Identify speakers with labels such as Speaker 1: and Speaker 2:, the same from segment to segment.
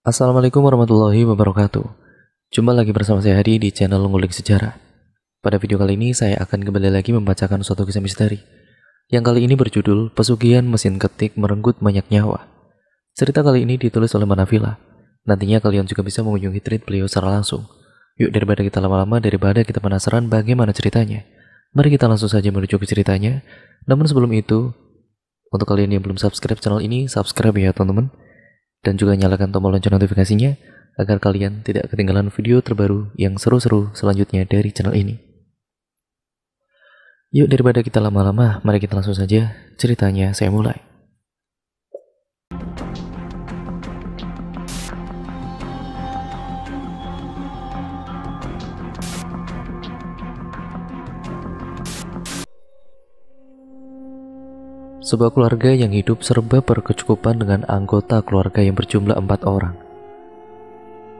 Speaker 1: Assalamualaikum warahmatullahi wabarakatuh. Jumpa lagi bersama saya Hadi di channel Ngulik Sejarah. Pada video kali ini saya akan kembali lagi membacakan suatu kisah misteri yang kali ini berjudul Pesugihan Mesin Ketik Merenggut Banyak Nyawa. Cerita kali ini ditulis oleh Manafila. Nantinya kalian juga bisa mengunjungi tweet beliau secara langsung. Yuk, daripada kita lama-lama, daripada kita penasaran bagaimana ceritanya, mari kita langsung saja menuju ke ceritanya. Namun sebelum itu, untuk kalian yang belum subscribe channel ini, subscribe ya teman-teman. Dan juga nyalakan tombol lonceng notifikasinya agar kalian tidak ketinggalan video terbaru yang seru-seru selanjutnya dari channel ini. Yuk, daripada kita lama-lama, mari kita langsung saja ceritanya saya mulai. Sebuah keluarga yang hidup serba berkecukupan dengan anggota keluarga yang berjumlah 4 orang.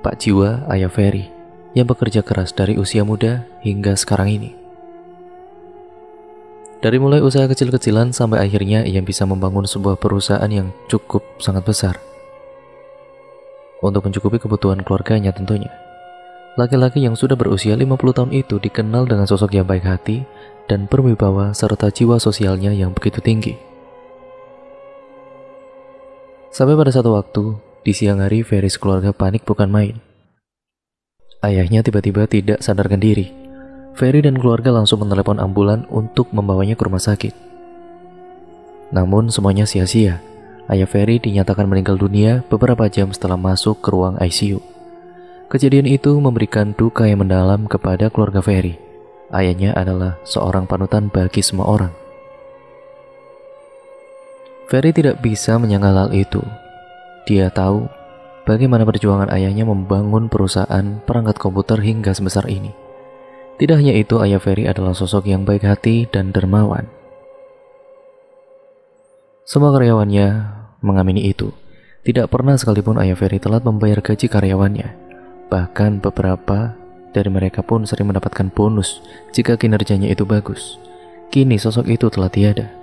Speaker 1: Pak Jiwa, ayah Ferry, yang bekerja keras dari usia muda hingga sekarang ini. Dari mulai usaha kecil-kecilan sampai akhirnya ia bisa membangun sebuah perusahaan yang cukup sangat besar untuk mencukupi kebutuhan keluarganya tentunya. Laki-laki yang sudah berusia 50 tahun itu dikenal dengan sosok yang baik hati dan berwibawa serta jiwa sosialnya yang begitu tinggi. Sampai pada satu waktu, di siang hari Ferry sekeluarga panik bukan main. Ayahnya tiba-tiba tidak sadarkan diri. Ferry dan keluarga langsung menelepon ambulan untuk membawanya ke rumah sakit. Namun semuanya sia-sia. Ayah Ferry dinyatakan meninggal dunia beberapa jam setelah masuk ke ruang ICU. Kejadian itu memberikan duka yang mendalam kepada keluarga Ferry. Ayahnya adalah seorang panutan bagi semua orang. Ferry tidak bisa menyangkal hal itu. Dia tahu bagaimana perjuangan ayahnya membangun perusahaan perangkat komputer hingga sebesar ini. Tidak hanya itu, ayah Ferry adalah sosok yang baik hati dan dermawan. Semua karyawannya mengamini itu. Tidak pernah sekalipun ayah Ferry telat membayar gaji karyawannya. Bahkan beberapa dari mereka pun sering mendapatkan bonus jika kinerjanya itu bagus. Kini sosok itu telah tiada.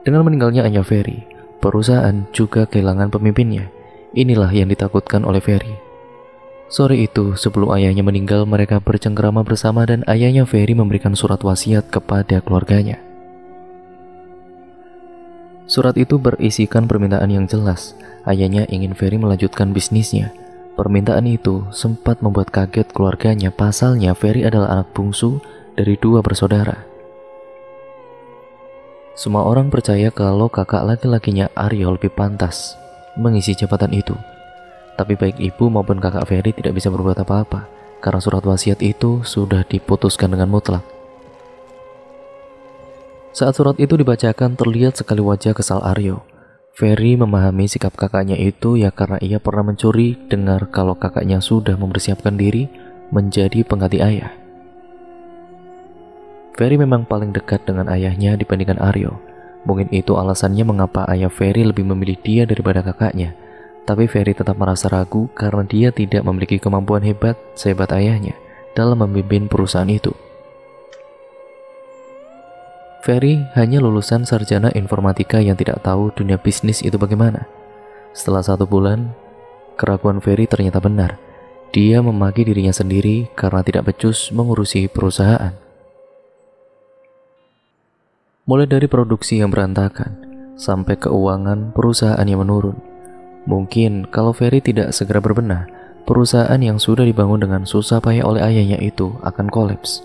Speaker 1: Dengan meninggalnya ayah Ferry, perusahaan juga kehilangan pemimpinnya. Inilah yang ditakutkan oleh Ferry. Sore itu, sebelum ayahnya meninggal, mereka bercengkerama bersama dan ayahnya Ferry memberikan surat wasiat kepada keluarganya. Surat itu berisikan permintaan yang jelas. Ayahnya ingin Ferry melanjutkan bisnisnya. Permintaan itu sempat membuat kaget keluarganya, pasalnya Ferry adalah anak bungsu dari 2 bersaudara. Semua orang percaya kalau kakak laki-lakinya Aryo lebih pantas mengisi jabatan itu. Tapi baik ibu maupun kakak Ferry tidak bisa berbuat apa-apa karena surat wasiat itu sudah diputuskan dengan mutlak. Saat surat itu dibacakan, terlihat sekali wajah kesal Aryo. Ferry memahami sikap kakaknya itu ya karena ia pernah mencuri dengar kalau kakaknya sudah mempersiapkan diri menjadi pengganti ayah. Ferry memang paling dekat dengan ayahnya dibandingkan Aryo. Mungkin itu alasannya mengapa ayah Ferry lebih memilih dia daripada kakaknya. Tapi Ferry tetap merasa ragu karena dia tidak memiliki kemampuan hebat sehebat ayahnya dalam memimpin perusahaan itu. Ferry hanya lulusan sarjana informatika yang tidak tahu dunia bisnis itu bagaimana. Setelah 1 bulan, keraguan Ferry ternyata benar. Dia memaki dirinya sendiri karena tidak becus mengurusi perusahaan. Mulai dari produksi yang berantakan, sampai keuangan perusahaan yang menurun. Mungkin kalau Ferry tidak segera berbenah, perusahaan yang sudah dibangun dengan susah payah oleh ayahnya itu akan kolaps.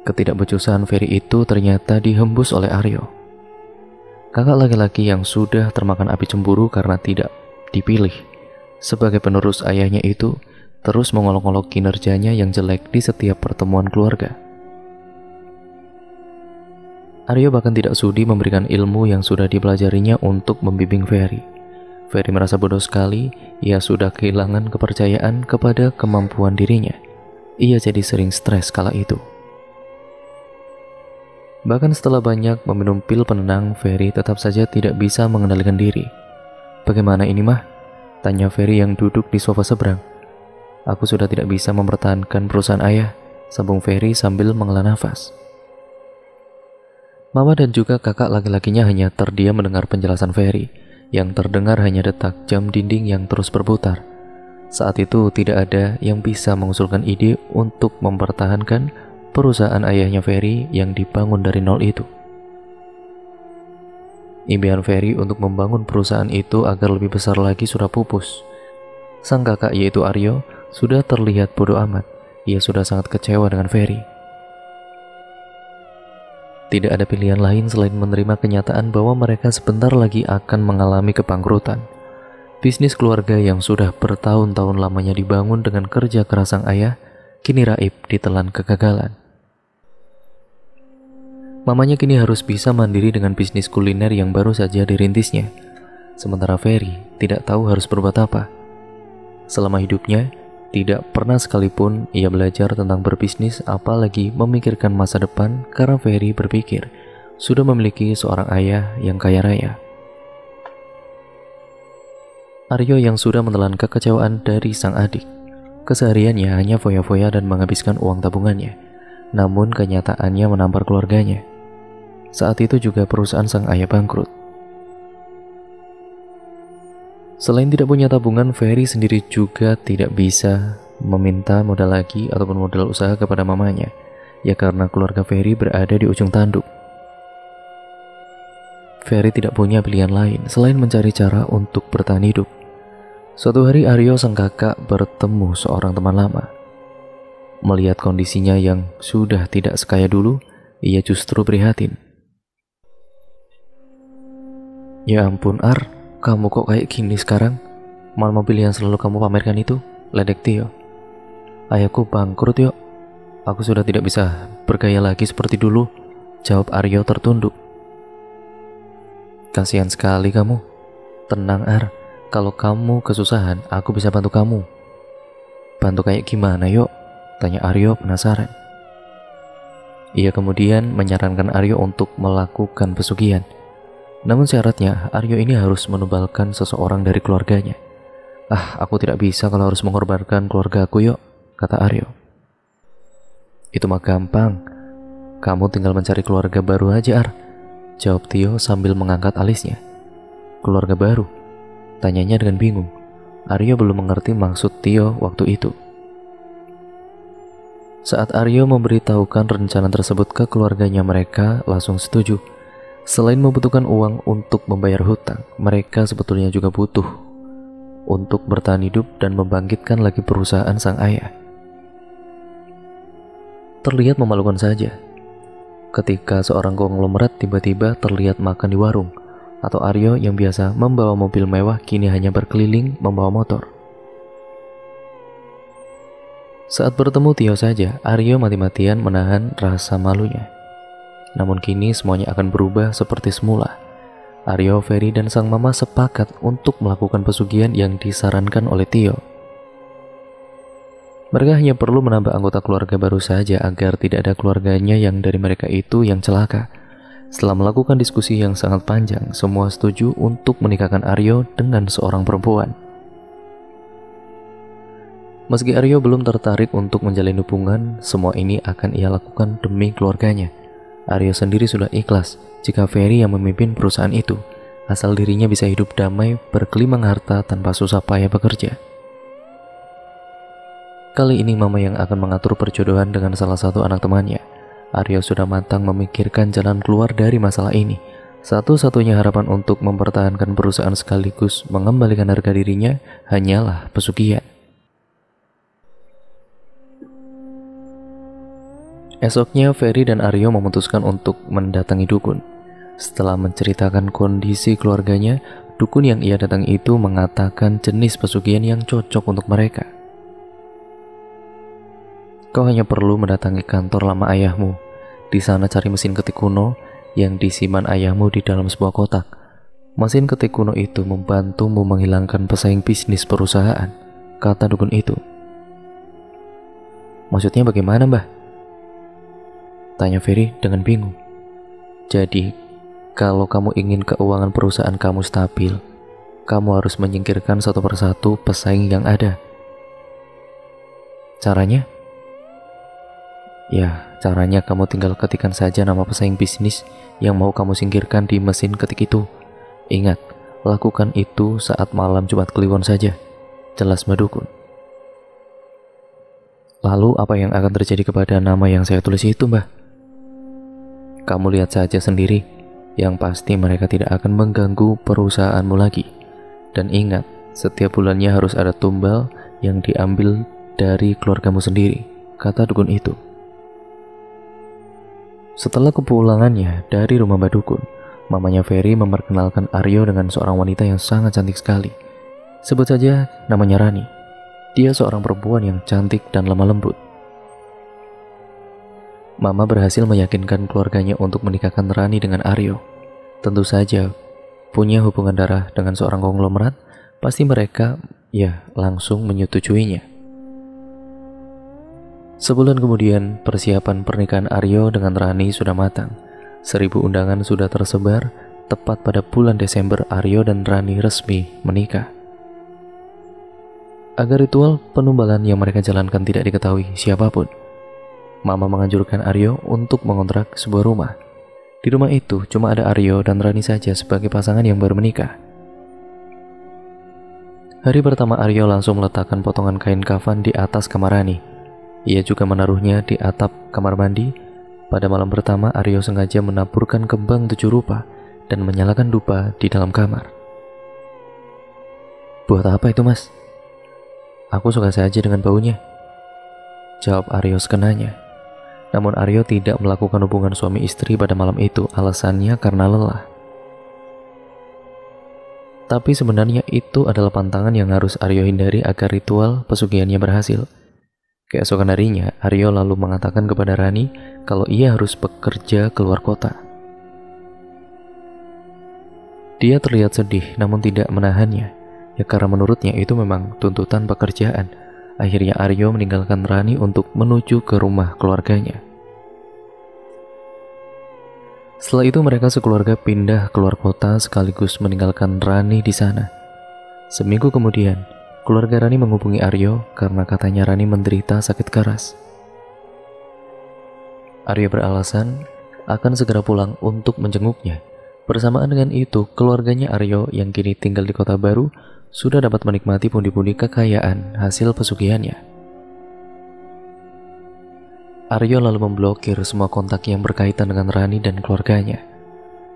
Speaker 1: Ketidakbecusan Ferry itu ternyata dihembus oleh Aryo. Kakak laki-laki yang sudah termakan api cemburu karena tidak dipilih sebagai penerus ayahnya itu terus mengolok-olok kinerjanya yang jelek di setiap pertemuan keluarga. Aryo bahkan tidak sudi memberikan ilmu yang sudah dipelajarinya untuk membimbing Ferry. Ferry merasa bodoh sekali, ia sudah kehilangan kepercayaan kepada kemampuan dirinya. Ia jadi sering stres kala itu. Bahkan setelah banyak meminum pil penenang, Ferry tetap saja tidak bisa mengendalikan diri. "Bagaimana ini mah?" tanya Ferry yang duduk di sofa seberang. "Aku sudah tidak bisa mempertahankan perusahaan ayah," sambung Ferry sambil menghela nafas. Mama dan juga kakak laki-lakinya hanya terdiam mendengar penjelasan Ferry. Yang terdengar hanya detak jam dinding yang terus berputar. Saat itu tidak ada yang bisa mengusulkan ide untuk mempertahankan perusahaan ayahnya Ferry yang dibangun dari nol itu. Impian Ferry untuk membangun perusahaan itu agar lebih besar lagi sudah pupus. Sang kakak yaitu Aryo sudah terlihat bodoh amat. Ia sudah sangat kecewa dengan Ferry. Tidak ada pilihan lain selain menerima kenyataan bahwa mereka sebentar lagi akan mengalami kebangkrutan. Bisnis keluarga yang sudah bertahun-tahun lamanya dibangun dengan kerja keras sang ayah, kini raib ditelan kegagalan. Mamanya kini harus bisa mandiri dengan bisnis kuliner yang baru saja dirintisnya. Sementara Ferry tidak tahu harus berbuat apa. Selama hidupnya, tidak pernah sekalipun ia belajar tentang berbisnis, apalagi memikirkan masa depan, karena Ferry berpikir sudah memiliki seorang ayah yang kaya raya. Aryo yang sudah menelan kekecewaan dari sang adik. Kesehariannya hanya foya-foya dan menghabiskan uang tabungannya. Namun kenyataannya menampar keluarganya. Saat itu juga perusahaan sang ayah bangkrut. Selain tidak punya tabungan, Ferry sendiri juga tidak bisa meminta modal lagi ataupun modal usaha kepada mamanya. Ya karena keluarga Ferry berada di ujung tanduk. Ferry tidak punya pilihan lain selain mencari cara untuk bertahan hidup. Suatu hari Aryo sang kakak bertemu seorang teman lama. Melihat kondisinya yang sudah tidak sekaya dulu, ia justru prihatin. Ya ampun Ar, kamu kok kayak gini sekarang? Mal mobil yang selalu kamu pamerkan itu, ledek Tio. Ayahku bangkrut yuk. Aku sudah tidak bisa bergaya lagi seperti dulu, jawab Aryo tertunduk. Kasihan sekali kamu. Tenang Ar, kalau kamu kesusahan, aku bisa bantu kamu. Bantu kayak gimana yuk? Tanya Aryo penasaran. Ia kemudian menyarankan Aryo untuk melakukan pesugihan. Namun syaratnya, Aryo ini harus menubalkan seseorang dari keluarganya. Ah, aku tidak bisa kalau harus mengorbankan keluarga aku yuk, kata Aryo. Itu mah gampang. Kamu tinggal mencari keluarga baru aja Ar, jawab Tio sambil mengangkat alisnya. Keluarga baru? Tanyanya dengan bingung. Aryo belum mengerti maksud Tio waktu itu. Saat Aryo memberitahukan rencana tersebut ke keluarganya, mereka langsung setuju. Selain membutuhkan uang untuk membayar hutang, mereka sebetulnya juga butuh untuk bertahan hidup dan membangkitkan lagi perusahaan sang ayah. Terlihat memalukan saja ketika seorang konglomerat tiba-tiba terlihat makan di warung, atau Aryo yang biasa membawa mobil mewah kini hanya berkeliling membawa motor. Saat bertemu Tio saja, Aryo mati-matian menahan rasa malunya. Namun kini semuanya akan berubah seperti semula. Aryo, Ferry, dan sang mama sepakat untuk melakukan pesugihan yang disarankan oleh Tio. Mereka hanya perlu menambah anggota keluarga baru saja agar tidak ada keluarganya yang dari mereka itu yang celaka. Setelah melakukan diskusi yang sangat panjang, semua setuju untuk menikahkan Aryo dengan seorang perempuan. Meski Aryo belum tertarik untuk menjalin hubungan, semua ini akan ia lakukan demi keluarganya. Aryo sendiri sudah ikhlas jika Ferry yang memimpin perusahaan itu, asal dirinya bisa hidup damai, berkelimang harta tanpa susah payah bekerja. Kali ini mama yang akan mengatur perjodohan dengan salah satu anak temannya. Aryo sudah matang memikirkan jalan keluar dari masalah ini. Satu-satunya harapan untuk mempertahankan perusahaan sekaligus mengembalikan harga dirinya hanyalah pesugihan. Esoknya Ferry dan Aryo memutuskan untuk mendatangi dukun. Setelah menceritakan kondisi keluarganya, dukun yang ia datangi itu mengatakan jenis pesugihan yang cocok untuk mereka. Kau hanya perlu mendatangi kantor lama ayahmu. Di sana cari mesin ketik kuno yang disimpan ayahmu di dalam sebuah kotak. Mesin ketik kuno itu membantumu menghilangkan pesaing bisnis perusahaan, kata dukun itu. Maksudnya bagaimana, Mbah? Tanya Ferry dengan bingung. Jadi, kalau kamu ingin keuangan perusahaan kamu stabil, kamu harus menyingkirkan satu persatu pesaing yang ada. Caranya? Ya, caranya kamu tinggal ketikkan saja nama pesaing bisnis yang mau kamu singkirkan di mesin ketik itu. Ingat, lakukan itu saat malam Jumat Kliwon saja, jelas Mbak Dukun. Lalu apa yang akan terjadi kepada nama yang saya tulis itu, Mbah? Kamu lihat saja sendiri, yang pasti mereka tidak akan mengganggu perusahaanmu lagi. Dan ingat, setiap bulannya harus ada tumbal yang diambil dari keluargamu sendiri, kata dukun itu. Setelah kepulangannya dari rumah Mbak Dukun, mamanya Ferry memperkenalkan Aryo dengan seorang wanita yang sangat cantik sekali. Sebut saja namanya Rani. Dia seorang perempuan yang cantik dan lemah lembut. Mama berhasil meyakinkan keluarganya untuk menikahkan Rani dengan Aryo. Tentu saja, punya hubungan darah dengan seorang konglomerat, pasti mereka langsung menyetujuinya. Sebulan kemudian, persiapan pernikahan Aryo dengan Rani sudah matang. 1000 undangan sudah tersebar. Tepat pada bulan Desember, Aryo dan Rani resmi menikah. Agar ritual penumbalan yang mereka jalankan tidak diketahui siapapun, Mama menganjurkan Aryo untuk mengontrak sebuah rumah. Di rumah itu cuma ada Aryo dan Rani saja sebagai pasangan yang baru menikah. Hari pertama Aryo langsung meletakkan potongan kain kafan di atas kamar Rani. Ia juga menaruhnya di atap kamar mandi. Pada malam pertama, Aryo sengaja menaburkan kembang 7 rupa dan menyalakan dupa di dalam kamar. Buat apa itu, Mas? Aku suka saja dengan baunya, jawab Aryo sekenanya. Namun Aryo tidak melakukan hubungan suami istri pada malam itu, alasannya karena lelah. Tapi sebenarnya itu adalah pantangan yang harus Aryo hindari agar ritual pesugihannya berhasil. Keesokan harinya, Aryo lalu mengatakan kepada Rani kalau ia harus bekerja keluar kota. Dia terlihat sedih namun tidak menahannya, karena menurutnya itu memang tuntutan pekerjaan. Akhirnya Aryo meninggalkan Rani untuk menuju ke rumah keluarganya. Setelah itu mereka sekeluarga pindah keluar kota sekaligus meninggalkan Rani di sana. Seminggu kemudian, keluarga Rani menghubungi Aryo karena katanya Rani menderita sakit keras. Aryo beralasan akan segera pulang untuk menjenguknya. Bersamaan dengan itu, keluarganya Aryo yang kini tinggal di kota baru sudah dapat menikmati pundi-pundi kekayaan hasil pesugihannya. Aryo lalu memblokir semua kontak yang berkaitan dengan Rani dan keluarganya.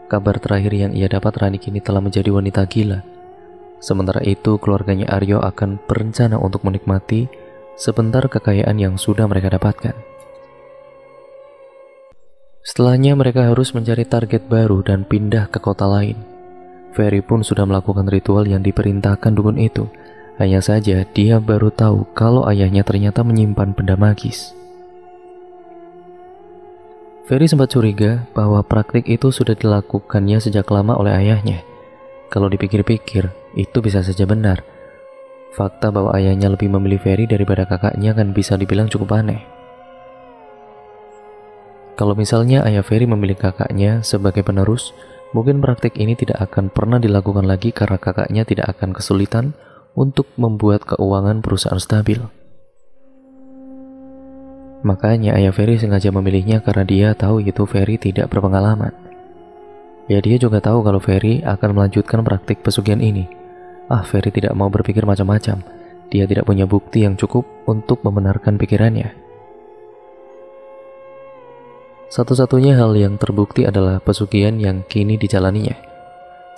Speaker 1: Kabar terakhir yang ia dapat, Rani kini telah menjadi wanita gila. Sementara itu, keluarganya Aryo akan berencana untuk menikmati sebentar kekayaan yang sudah mereka dapatkan. Setelahnya, mereka harus mencari target baru dan pindah ke kota lain. Ferry pun sudah melakukan ritual yang diperintahkan dukun itu. Hanya saja, dia baru tahu kalau ayahnya ternyata menyimpan benda magis. Ferry sempat curiga bahwa praktik itu sudah dilakukannya sejak lama oleh ayahnya. Kalau dipikir-pikir, itu bisa saja benar. Fakta bahwa ayahnya lebih memilih Ferry daripada kakaknya kan bisa dibilang cukup aneh. Kalau misalnya ayah Ferry memilih kakaknya sebagai penerus, mungkin praktik ini tidak akan pernah dilakukan lagi karena kakaknya tidak akan kesulitan untuk membuat keuangan perusahaan stabil. Makanya ayah Ferry sengaja memilihnya karena dia tahu itu Ferry tidak berpengalaman. Ya, dia juga tahu kalau Ferry akan melanjutkan praktik pesugihan ini. Ferry tidak mau berpikir macam-macam. Dia tidak punya bukti yang cukup untuk membenarkan pikirannya. Satu-satunya hal yang terbukti adalah pesugihan yang kini dijalaninya.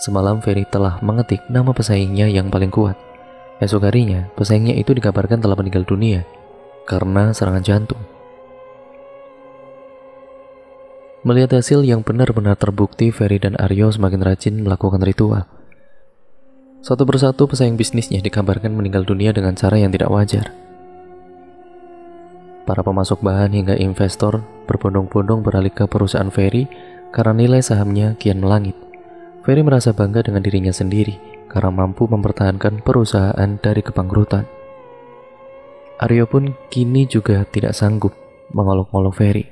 Speaker 1: Semalam Ferry telah mengetik nama pesaingnya yang paling kuat. Esok harinya, pesaingnya itu dikabarkan telah meninggal dunia karena serangan jantung. Melihat hasil yang benar-benar terbukti, Ferry dan Aryo semakin rajin melakukan ritual. Satu persatu pesaing bisnisnya dikabarkan meninggal dunia dengan cara yang tidak wajar. Para pemasok bahan hingga investor berbondong-bondong beralih ke perusahaan Ferry karena nilai sahamnya kian melangit. Ferry merasa bangga dengan dirinya sendiri karena mampu mempertahankan perusahaan dari kebangkrutan. Aryo pun kini juga tidak sanggup mengolok-olok Ferry.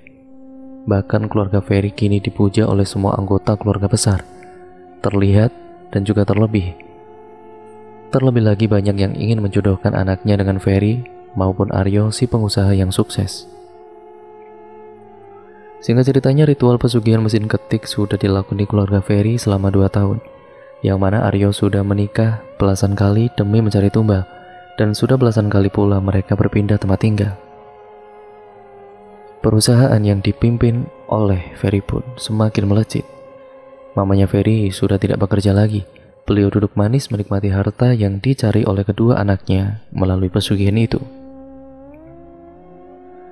Speaker 1: Bahkan keluarga Ferry kini dipuja oleh semua anggota keluarga besar. Terlihat dan juga terlebih lagi banyak yang ingin menjodohkan anaknya dengan Ferry maupun Aryo, si pengusaha yang sukses. Singkat ceritanya, ritual pesugihan mesin ketik sudah dilakukan di keluarga Ferry selama 2 tahun. yang mana Aryo sudah menikah belasan kali demi mencari tumbal, dan sudah belasan kali pula mereka berpindah tempat tinggal. Perusahaan yang dipimpin oleh Ferry pun semakin melejit. Mamanya Ferry sudah tidak bekerja lagi. Beliau duduk manis menikmati harta yang dicari oleh kedua anaknya melalui pesugihan itu.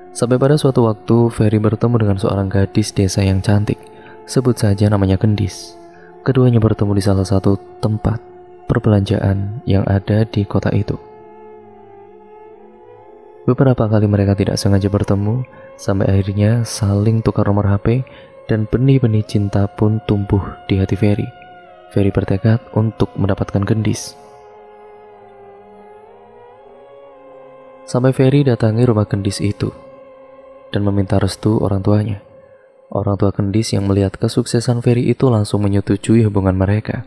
Speaker 1: Sampai pada suatu waktu, Ferry bertemu dengan seorang gadis desa yang cantik. Sebut saja namanya Gendis. Keduanya bertemu di salah satu tempat perbelanjaan yang ada di kota itu. Beberapa kali mereka tidak sengaja bertemu, sampai akhirnya saling tukar nomor HP, dan benih-benih cinta pun tumbuh di hati Ferry. Ferry bertekad untuk mendapatkan Gendis. Sampai Ferry datangi rumah Gendis itu dan meminta restu orang tuanya. Orang tua Gendis yang melihat kesuksesan Ferry itu langsung menyetujui hubungan mereka.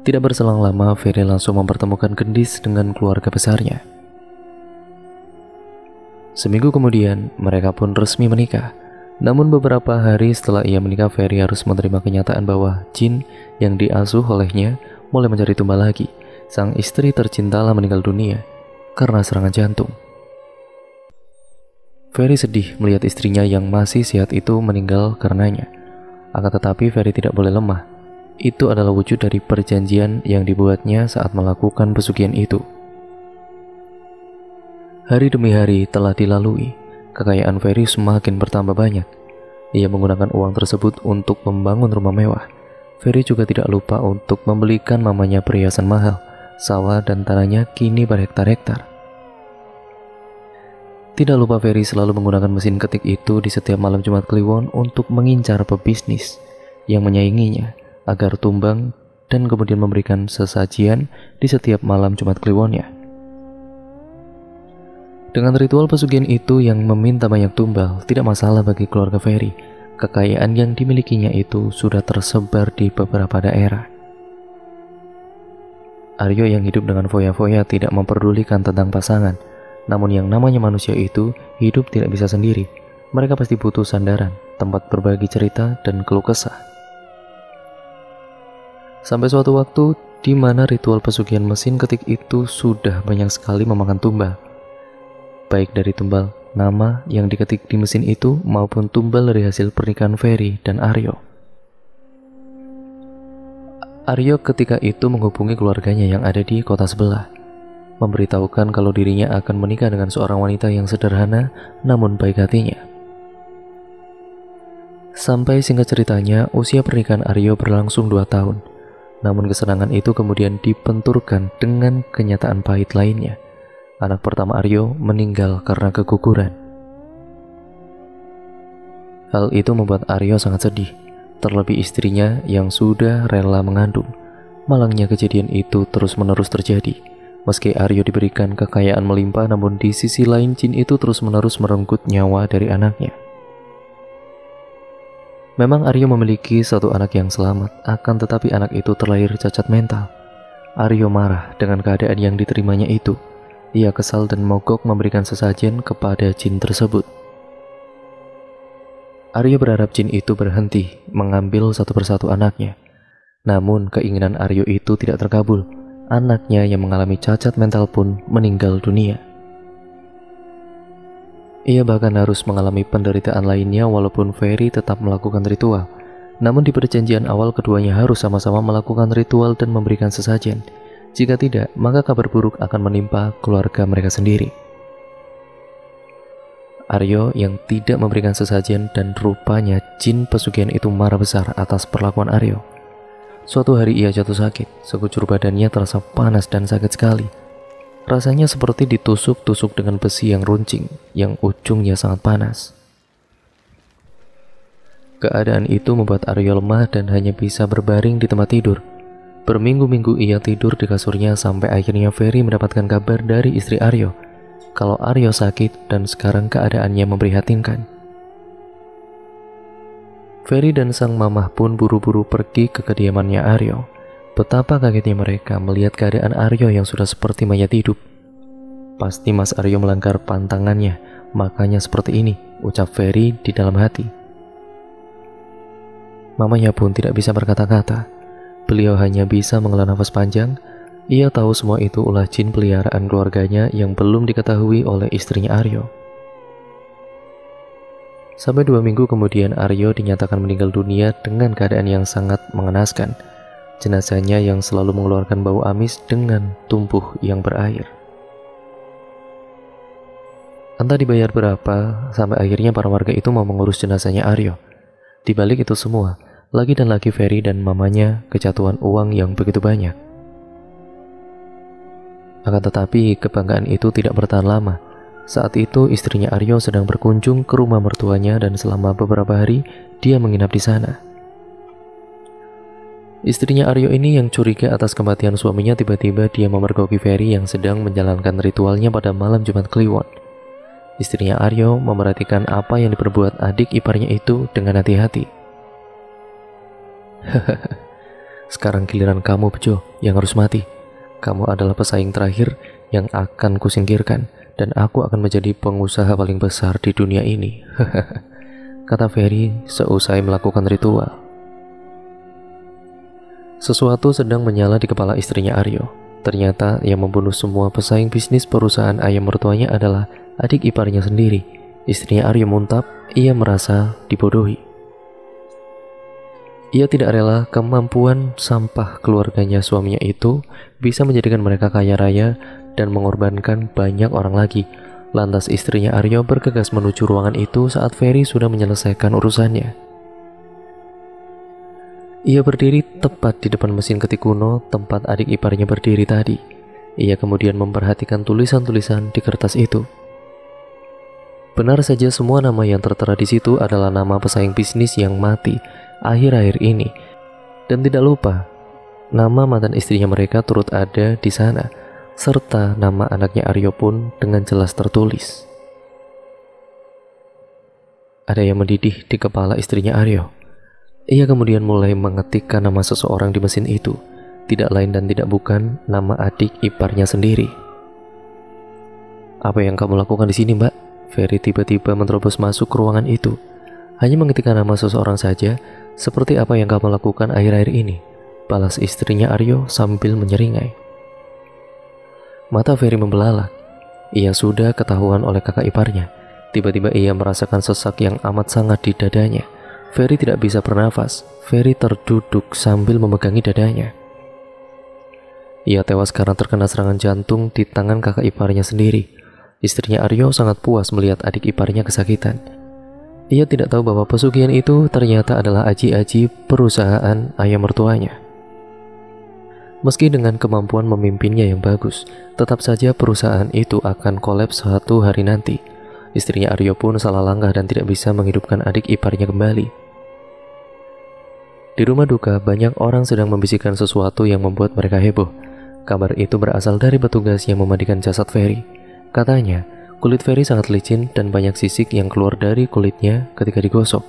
Speaker 1: Tidak berselang lama, Ferry langsung mempertemukan Gendis dengan keluarga besarnya. Seminggu kemudian, mereka pun resmi menikah. Namun beberapa hari setelah ia menikah, Ferry harus menerima kenyataan bahwa Jin yang diasuh olehnya mulai mencari tumbal lagi. Sang istri tercintalah meninggal dunia karena serangan jantung. Ferry sedih melihat istrinya yang masih sehat itu meninggal karenanya. Akan tetapi Ferry tidak boleh lemah. Itu adalah wujud dari perjanjian yang dibuatnya saat melakukan pesugihan itu. Hari demi hari telah dilalui. Kekayaan Ferry semakin bertambah banyak. Ia menggunakan uang tersebut untuk membangun rumah mewah. Ferry juga tidak lupa untuk membelikan mamanya perhiasan mahal. Sawah dan tanahnya kini berhektar-hektar. Tidak lupa Ferry selalu menggunakan mesin ketik itu di setiap malam Jumat Kliwon untuk mengincar pebisnis yang menyainginya agar tumbang dan kemudian memberikan sesajian di setiap malam Jumat Kliwonnya. Dengan ritual pesugihan itu yang meminta banyak tumbal, tidak masalah bagi keluarga Ferry. Kekayaan yang dimilikinya itu sudah tersebar di beberapa daerah. Aryo yang hidup dengan foya-foya tidak memperdulikan tentang pasangan. Namun yang namanya manusia itu hidup tidak bisa sendiri. Mereka pasti butuh sandaran, tempat berbagi cerita dan keluh kesah. Sampai suatu waktu di mana ritual pesugihan mesin ketik itu sudah banyak sekali memakan tumbal. Baik dari tumbal nama yang diketik di mesin itu maupun tumbal dari hasil pernikahan Ferry dan Aryo. Aryo ketika itu menghubungi keluarganya yang ada di kota sebelah, memberitahukan kalau dirinya akan menikah dengan seorang wanita yang sederhana namun baik hatinya. Sampai singkat ceritanya, usia pernikahan Aryo berlangsung 2 tahun. Namun kesenangan itu kemudian dibenturkan dengan kenyataan pahit lainnya. Anak pertama Aryo meninggal karena keguguran. Hal itu membuat Aryo sangat sedih, terlebih istrinya yang sudah rela mengandung. Malangnya kejadian itu terus-menerus terjadi. Meski Aryo diberikan kekayaan melimpah, namun di sisi lain jin itu terus-menerus merenggut nyawa dari anaknya. Memang Aryo memiliki satu anak yang selamat, akan tetapi anak itu terlahir cacat mental. Aryo marah dengan keadaan yang diterimanya itu. Ia kesal dan mogok memberikan sesajen kepada jin tersebut. Aryo berharap jin itu berhenti mengambil satu persatu anaknya. Namun keinginan Aryo itu tidak terkabul. Anaknya yang mengalami cacat mental pun meninggal dunia. Ia bahkan harus mengalami penderitaan lainnya walaupun Ferry tetap melakukan ritual. Namun di perjanjian awal keduanya harus sama-sama melakukan ritual dan memberikan sesajen. Jika tidak, maka kabar buruk akan menimpa keluarga mereka sendiri. Aryo yang tidak memberikan sesajen dan rupanya jin pesugihan itu marah besar atas perlakuan Aryo. Suatu hari ia jatuh sakit, sekujur badannya terasa panas dan sakit sekali. Rasanya seperti ditusuk-tusuk dengan besi yang runcing, yang ujungnya sangat panas. Keadaan itu membuat Aryo lemah dan hanya bisa berbaring di tempat tidur. Berminggu-minggu ia tidur di kasurnya sampai akhirnya Ferry mendapatkan kabar dari istri Aryo kalau Aryo sakit dan sekarang keadaannya memprihatinkan. Ferry dan sang mamah pun buru-buru pergi ke kediamannya Aryo. Betapa kagetnya mereka melihat keadaan Aryo yang sudah seperti mayat hidup. Pasti Mas Aryo melanggar pantangannya, makanya seperti ini, ucap Ferry di dalam hati. Mamanya pun tidak bisa berkata-kata. beliau hanya bisa menghela nafas panjang. Ia tahu semua itu ulah jin peliharaan keluarganya yang belum diketahui oleh istrinya Aryo. Sampai 2 minggu kemudian Aryo dinyatakan meninggal dunia dengan keadaan yang sangat mengenaskan. Jenazahnya yang selalu mengeluarkan bau amis dengan tubuh yang berair. Entah dibayar berapa, sampai akhirnya para warga itu mau mengurus jenazahnya Aryo. Di balik itu semua, lagi dan lagi Ferry dan mamanya kejatuhan uang yang begitu banyak. Akan tetapi kebanggaan itu tidak bertahan lama. Saat itu istrinya Aryo sedang berkunjung ke rumah mertuanya dan selama beberapa hari dia menginap di sana. Istrinya Aryo ini yang curiga atas kematian suaminya, tiba-tiba dia memergoki Ferry yang sedang menjalankan ritualnya pada malam Jumat Kliwon. Istrinya Aryo memerhatikan apa yang diperbuat adik iparnya itu dengan hati-hati. Sekarang giliran kamu, Bejo, yang harus mati. Kamu adalah pesaing terakhir yang akan kusingkirkan, dan aku akan menjadi pengusaha paling besar di dunia ini. Kata Ferry seusai melakukan ritual. Sesuatu sedang menyala di kepala istrinya Aryo. Ternyata yang membunuh semua pesaing bisnis perusahaan ayam mertuanya adalah adik iparnya sendiri. Istrinya Aryo muntap, ia merasa dibodohi. Ia tidak rela kemampuan sampah keluarganya suaminya itu bisa menjadikan mereka kaya raya dan mengorbankan banyak orang lagi. Lantas istrinya Aryo bergegas menuju ruangan itu saat Ferry sudah menyelesaikan urusannya. Ia berdiri tepat di depan mesin ketik kuno tempat adik iparnya berdiri tadi. Ia kemudian memperhatikan tulisan-tulisan di kertas itu. Benar saja semua nama yang tertera di situ adalah nama pesaing bisnis yang mati akhir-akhir ini. Dan tidak lupa, nama mantan istrinya mereka turut ada di sana, serta nama anaknya Aryo pun dengan jelas tertulis. Ada yang mendidih di kepala istrinya Aryo. Ia kemudian mulai mengetikkan nama seseorang di mesin itu, tidak lain dan tidak bukan nama adik iparnya sendiri. Apa yang kamu lakukan di sini, Mbak? Ferry tiba-tiba menerobos masuk ke ruangan itu. Hanya mengetikkan nama seseorang saja, seperti apa yang kamu lakukan akhir-akhir ini, balas istrinya Aryo sambil menyeringai. Mata Ferry membelalak. Ia sudah ketahuan oleh kakak iparnya. Tiba-tiba ia merasakan sesak yang amat sangat di dadanya. Ferry tidak bisa bernafas. Ferry terduduk sambil memegangi dadanya. Ia tewas karena terkena serangan jantung di tangan kakak iparnya sendiri. Istrinya Aryo sangat puas melihat adik iparnya kesakitan. Ia tidak tahu bahwa pesugihan itu ternyata adalah aji-aji perusahaan ayam mertuanya. Meski dengan kemampuan memimpinnya yang bagus, tetap saja perusahaan itu akan kolaps suatu hari nanti. Istrinya Aryo pun salah langkah dan tidak bisa menghidupkan adik iparnya kembali. Di rumah duka, banyak orang sedang membisikkan sesuatu yang membuat mereka heboh. Kabar itu berasal dari petugas yang memandikan jasad Ferry. Katanya, kulit Ferry sangat licin dan banyak sisik yang keluar dari kulitnya ketika digosok.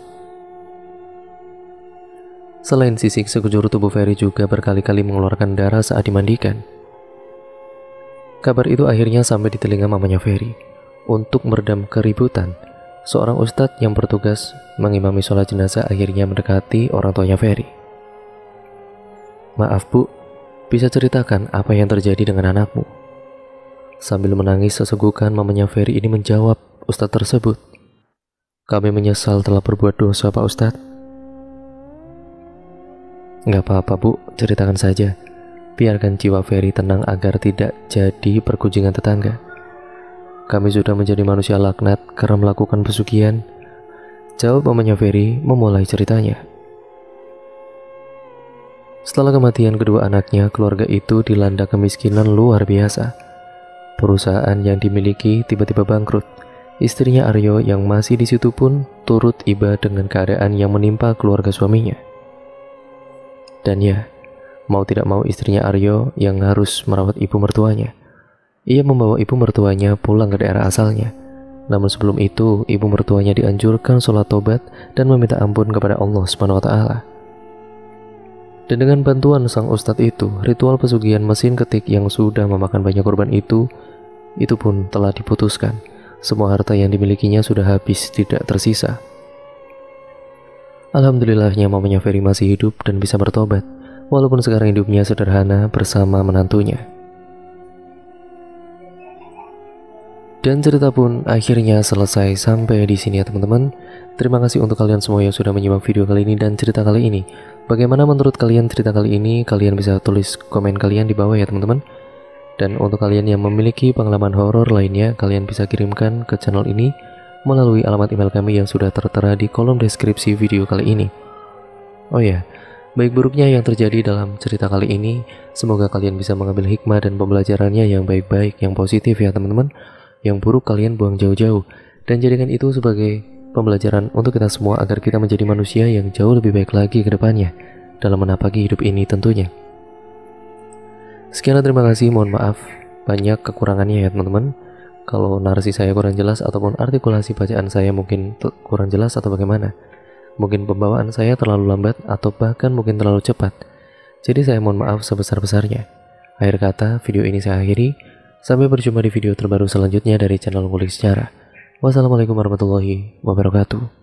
Speaker 1: Selain sisik, sekujur tubuh Ferry juga berkali-kali mengeluarkan darah saat dimandikan. Kabar itu akhirnya sampai di telinga mamanya Ferry. Untuk meredam keributan, seorang ustadz yang bertugas mengimami sholat jenazah akhirnya mendekati orang tuanya Ferry. Maaf Bu, bisa ceritakan apa yang terjadi dengan anakmu? Sambil menangis sesegukan, mamanya Ferry ini menjawab ustadz tersebut. Kami menyesal telah berbuat dosa Pak Ustadz. Gak apa-apa Bu, ceritakan saja. Biarkan jiwa Ferry tenang agar tidak jadi pergunjingan tetangga. Kami sudah menjadi manusia laknat karena melakukan pesugihan. Jawab mamanya Ferry memulai ceritanya. Setelah kematian kedua anaknya, keluarga itu dilanda kemiskinan luar biasa. Perusahaan yang dimiliki tiba-tiba bangkrut. Istrinya Aryo yang masih di situ pun turut iba dengan keadaan yang menimpa keluarga suaminya. Dan ya, mau tidak mau istrinya Aryo yang harus merawat ibu mertuanya. Ia membawa ibu mertuanya pulang ke daerah asalnya. Namun sebelum itu, ibu mertuanya dianjurkan sholat tobat dan meminta ampun kepada Allah SWT. Dan dengan bantuan sang ustadz itu, ritual pesugihan mesin ketik yang sudah memakan banyak korban itu pun telah diputuskan. Semua harta yang dimilikinya sudah habis, tidak tersisa. Alhamdulillahnya mamanya Ferry masih hidup dan bisa bertobat. walaupun sekarang hidupnya sederhana bersama menantunya. Dan cerita pun akhirnya selesai sampai di sini ya teman-teman. Terima kasih untuk kalian semua yang sudah menyimak video kali ini dan cerita kali ini. Bagaimana menurut kalian cerita kali ini? Kalian bisa tulis komen kalian di bawah ya teman-teman. Dan untuk kalian yang memiliki pengalaman horor lainnya, kalian bisa kirimkan ke channel ini melalui alamat email kami yang sudah tertera di kolom deskripsi video kali ini. Oh ya, baik buruknya yang terjadi dalam cerita kali ini, semoga kalian bisa mengambil hikmah dan pembelajarannya yang baik-baik, yang positif ya teman-teman. Yang buruk kalian buang jauh-jauh, dan jadikan itu sebagai pembelajaran untuk kita semua agar kita menjadi manusia yang jauh lebih baik lagi ke depannya dalam menapaki hidup ini tentunya. Sekian, terima kasih, mohon maaf banyak kekurangannya ya teman-teman. Kalau narasi saya kurang jelas ataupun artikulasi bacaan saya mungkin kurang jelas atau bagaimana, mungkin pembawaan saya terlalu lambat atau bahkan mungkin terlalu cepat, jadi saya mohon maaf sebesar-besarnya. Akhir kata, video ini saya akhiri. Sampai berjumpa di video terbaru selanjutnya dari channel Ngulik Sejarah. Wassalamualaikum warahmatullahi wabarakatuh.